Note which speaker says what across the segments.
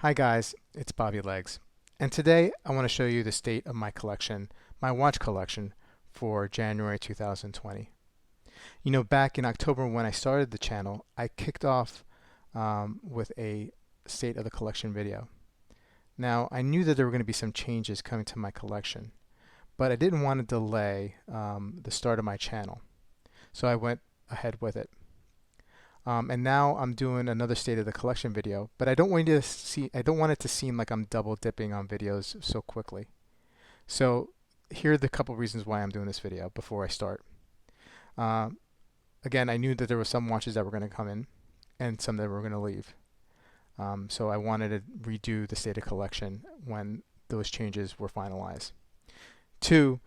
Speaker 1: Hi guys, it's Bobby Legs, and today I want to show you the state of my collection, my watch collection for January 2020. You know, back in October when I started the channel, I kicked off with a state of the collection video. Now, I knew that there were going to be some changes coming to my collection, but I didn't want to delay the start of my channel, so I went ahead with it. And now I'm doing another state of the collection video, but I don't want it to seem like I'm double dipping on videos so quickly. So here are the couple reasons why I'm doing this video before I start. Again, I knew that there were some watches that were going to come in and some that were going to leave. So I wanted to redo the state of collection when those changes were finalized. Two,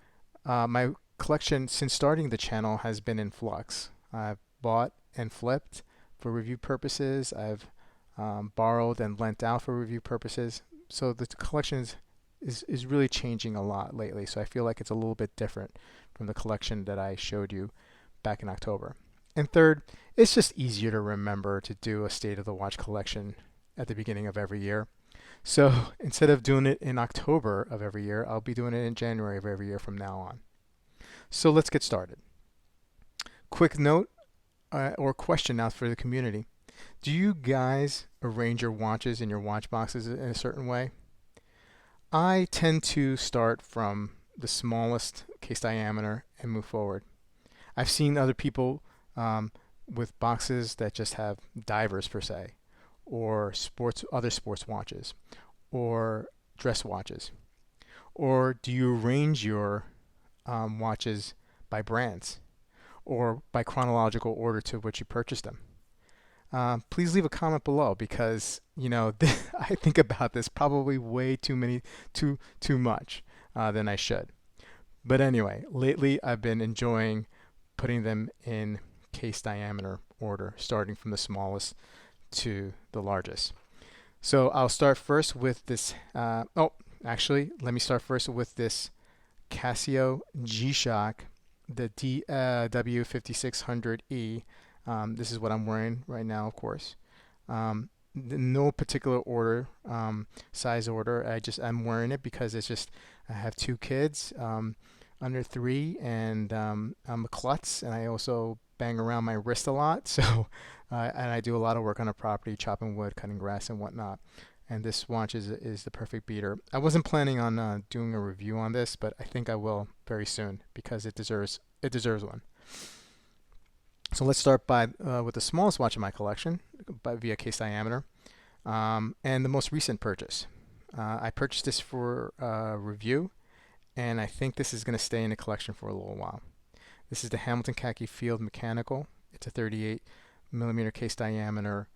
Speaker 1: my collection since starting the channel has been in flux. I've bought and flipped for review purposes. I've borrowed and lent out for review purposes. So the collection is really changing a lot lately. So I feel like it's a little bit different from the collection that I showed you back in October. And third, it's just easier to remember to do a state of the watch collection at the beginning of every year. So instead of doing it in October of every year, I'll be doing it in January of every year from now on. So let's get started. Quick note or question now for the community. Do you guys arrange your watches in your watch boxes in a certain way? I tend to start from the smallest case diameter and move forward. I've seen other people with boxes that just have divers per se, or other sports watches, or dress watches. Or do you arrange your watches by brands or by chronological order to which you purchased them? Please leave a comment below because I think about this probably way too much than I should. But anyway, lately I've been enjoying putting them in case diameter order, starting from the smallest to the largest. So I'll start first with this. Actually, let me start first with this Casio G-Shock, the DW5600 E. This is what I'm wearing right now, of course. No particular order, size order. I'm wearing it because I have two kids under 3, and I'm a klutz, and I also bang around my wrist a lot. So, and I do a lot of work on the property, chopping wood, cutting grass, and whatnot. And this watch is the perfect beater. I wasn't planning on doing a review on this, but I think I will very soon because it deserves one. So let's start with the smallest watch in my collection via case diameter, and the most recent purchase. I purchased this for review, and I think this is going to stay in the collection for a little while. This is the Hamilton Khaki Field Mechanical. It's a 38 millimeter case diameter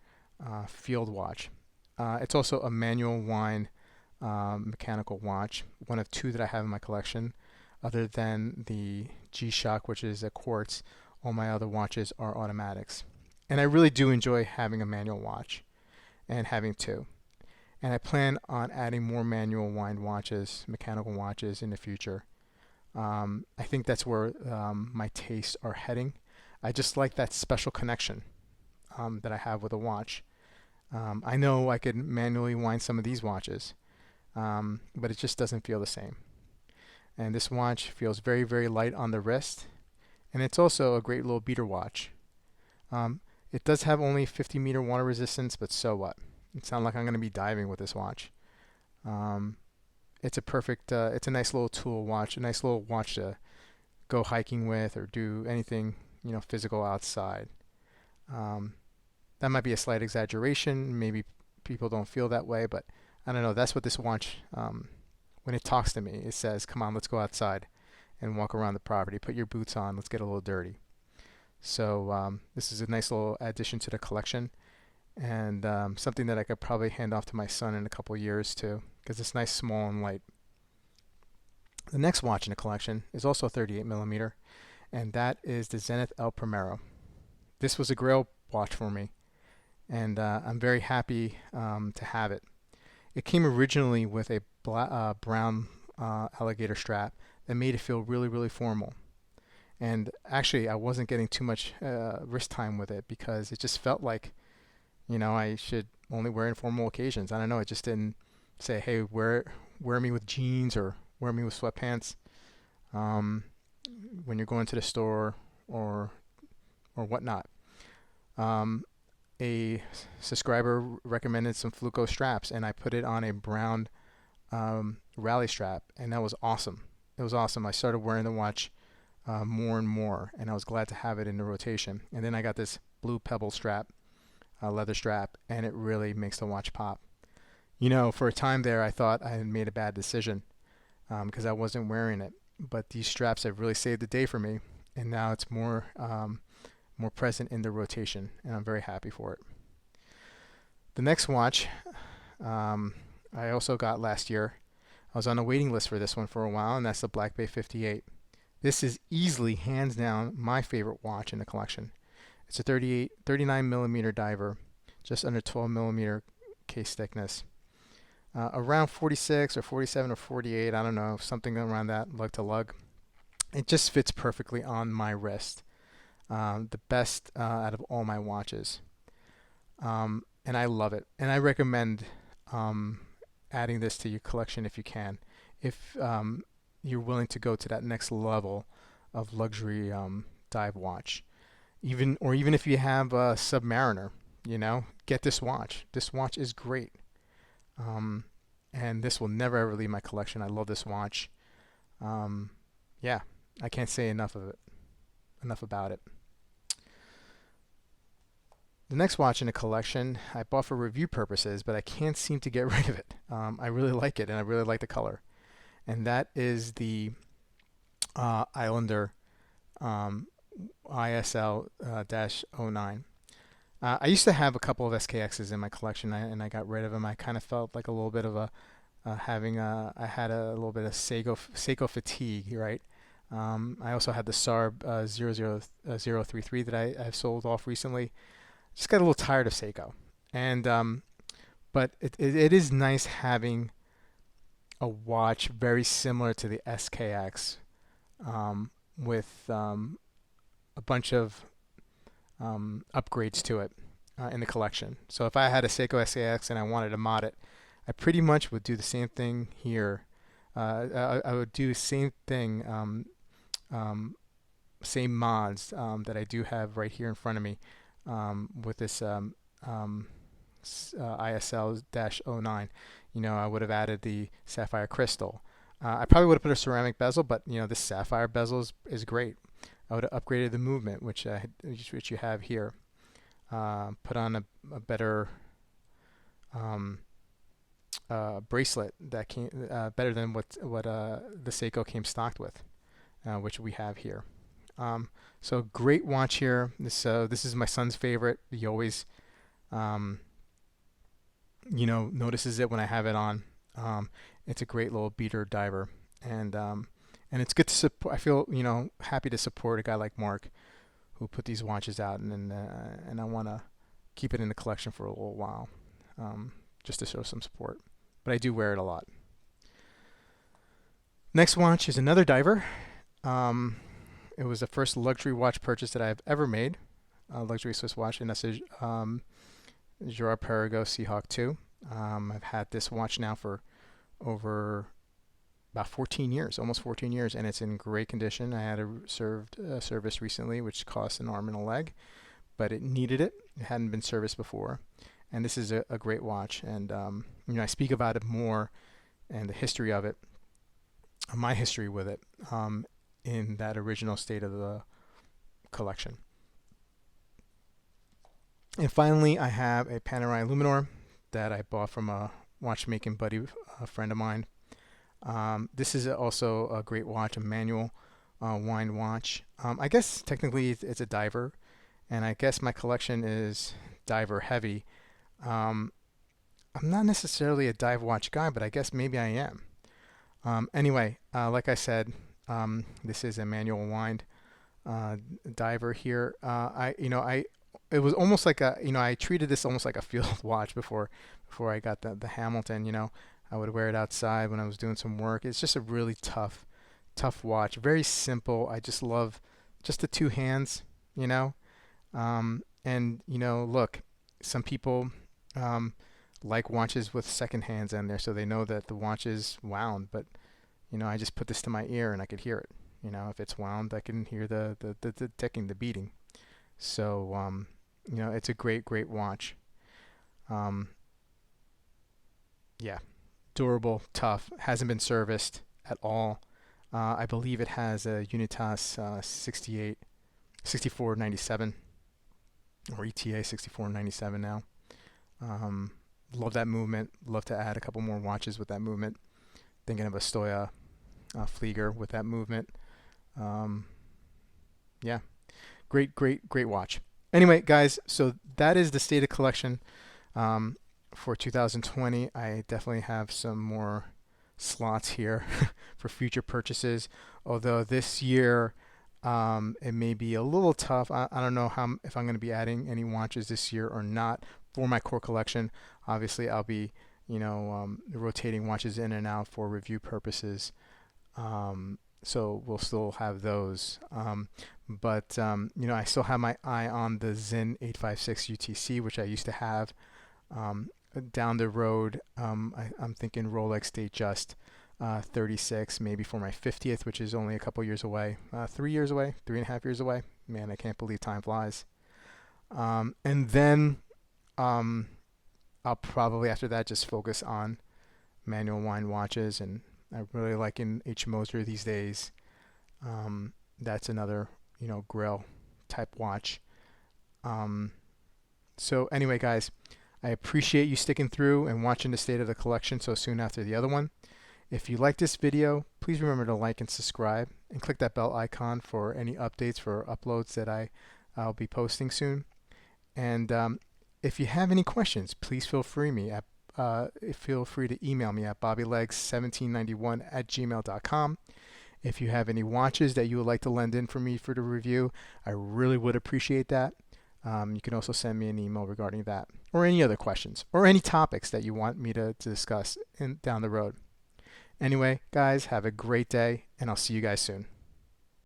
Speaker 1: field watch. It's also a manual wind mechanical watch, one of 2 that I have in my collection. Other than the G-Shock, which is a quartz, all my other watches are automatics. And I really do enjoy having a manual watch and having 2. And I plan on adding more manual wind watches, mechanical watches in the future. I think that's where my tastes are heading. I just like that special connection that I have with a watch. I know I could manually wind some of these watches, but it just doesn't feel the same. And this watch feels very, very light on the wrist, and it's also a great little beater watch. It does have only 50-meter water resistance, but so what? It's not like I'm going to be diving with this watch. It's a nice little tool watch, a nice little watch to go hiking with or do anything, physical outside. That might be a slight exaggeration. Maybe people don't feel that way, but I don't know. That's what this watch, when it talks to me, it says, come on, let's go outside and walk around the property. Put your boots on. Let's get a little dirty. So this is a nice little addition to the collection, and something that I could probably hand off to my son in a couple years too, because it's nice, small, and light. The next watch in the collection is also 38 millimeter, and that is the Zenith El Primero. This was a grail watch for me, and I'm very happy to have it. It came originally with a brown alligator strap that made it feel really, really formal. And actually, I wasn't getting too much wrist time with it because it just felt like, I should only wear in formal occasions. I don't know. It just didn't say, hey, wear me with jeans or wear me with sweatpants um, when you're going to the store or whatnot. Um, a subscriber recommended some Fluco straps, and I put it on a brown rally strap, and that was awesome. It was awesome. I started wearing the watch more and more, and I was glad to have it in the rotation. And then I got this blue pebble strap, leather strap, and it really makes the watch pop. You know, for a time there, I thought I had made a bad decision because I wasn't wearing it. But these straps have really saved the day for me, and now it's more present in the rotation, and I'm very happy for it. The next watch I also got last year. I was on a waiting list for this one for a while, and that's the Black Bay 58. This is easily, hands down, my favorite watch in the collection. It's a 39 millimeter diver, just under 12 millimeter case thickness. Around 46 or 47 or 48, I don't know, something around that, lug to lug. It just fits perfectly on my wrist. The best out of all my watches. And I love it. And I recommend adding this to your collection if you can. If you're willing to go to that next level of luxury dive watch. Even if you have a Submariner, you know, get this watch. This watch is great. And this will never ever leave my collection. I love this watch. Yeah, I can't say enough about it. The next watch in the collection I bought for review purposes, but I can't seem to get rid of it. I really like it, and I really like the color. And that is the Islander ISL -09. I used to have a couple of SKXs in my collection, and I got rid of them. I kind of felt like a little bit of I had a little bit of Seiko fatigue, right? I also had the SARB 00033 that I've sold off recently. Just got a little tired of Seiko, and but it is nice having a watch very similar to the SKX with a bunch of upgrades to it in the collection. So if I had a Seiko SKX and I wanted to mod it, I pretty much would do the same thing here. I would do the same thing, same mods that I do have right here in front of me with this ISL-09. You know, I would have added the sapphire crystal. I probably would have put a ceramic bezel, but you know, this sapphire bezel is great. I would have upgraded the movement, which you have here. Put on a better bracelet that came better than what the Seiko came stocked with, which we have here. So great watch here. This is my son's favorite. He always notices it when I have it on. It's a great little beater diver, and it's good to support. I feel happy to support a guy like Mark who put these watches out, and I want to keep it in the collection for a little while, just to show some support. But I do wear it a lot. Next watch is another diver. It was the first luxury watch purchase that I've ever made, a luxury Swiss watch, and that's a Gerber Perrigo Seahawk II. I've had this watch now for over about 14 years, almost 14 years, and it's in great condition. I had a service recently, which cost an arm and a leg, but it needed it. It hadn't been serviced before, and this is a great watch. And I speak about it more and the history of it, my history with it, in that original state of the collection. And finally, I have a Panerai Luminor that I bought from a watchmaking buddy, a friend of mine. This is also a great watch, a manual wind watch. I guess technically it's a diver, and I guess my collection is diver heavy. I'm not necessarily a dive watch guy, but I guess maybe I am. Anyway, like I said, this is a manual wind diver here. It was almost like I treated this almost like a field watch before I got the Hamilton. I would wear it outside when I was doing some work. It's just a really tough watch. Very simple. I just love just the two hands, and look, some people like watches with second hands in there, so they know that the watch is wound. But I just put this to my ear and I could hear it. If it's wound, I can hear the ticking, the beating. So it's a great watch. Um, yeah, durable, tough, hasn't been serviced at all. I believe it has a Unitas 6497 or ETA 6497 now. Love that movement. Love to add a couple more watches with that movement. Thinking of a Stoya Flieger with that movement. Yeah, great watch. Anyway, guys, so that is the state of collection for 2020. I definitely have some more slots here for future purchases. Although this year it may be a little tough. I don't know if I'm going to be adding any watches this year or not for my core collection. Obviously, I'll be rotating watches in and out for review purposes. So we'll still have those. But I still have my eye on the Zen 856 UTC, which I used to have. Down the road, I'm thinking Rolex Datejust 36, maybe for my 50th, which is only a couple years away. 3 years away, 3.5 years away. Man, I can't believe time flies. And then I'll probably after that just focus on manual wind watches, and I really like in H. Moser these days. That's another grill type watch. So anyway, guys, I appreciate you sticking through and watching the state of the collection so soon after the other one. If you like this video, please remember to like and subscribe and click that bell icon for any updates for uploads that I'll be posting soon. And if you have any questions, please feel free to email me at bobbylegs1791@gmail.com. If you have any watches that you would like to lend in for me for the review, I really would appreciate that. You can also send me an email regarding that, or any other questions, or any topics that you want me to discuss down the road. Anyway, guys, have a great day, and I'll see you guys soon.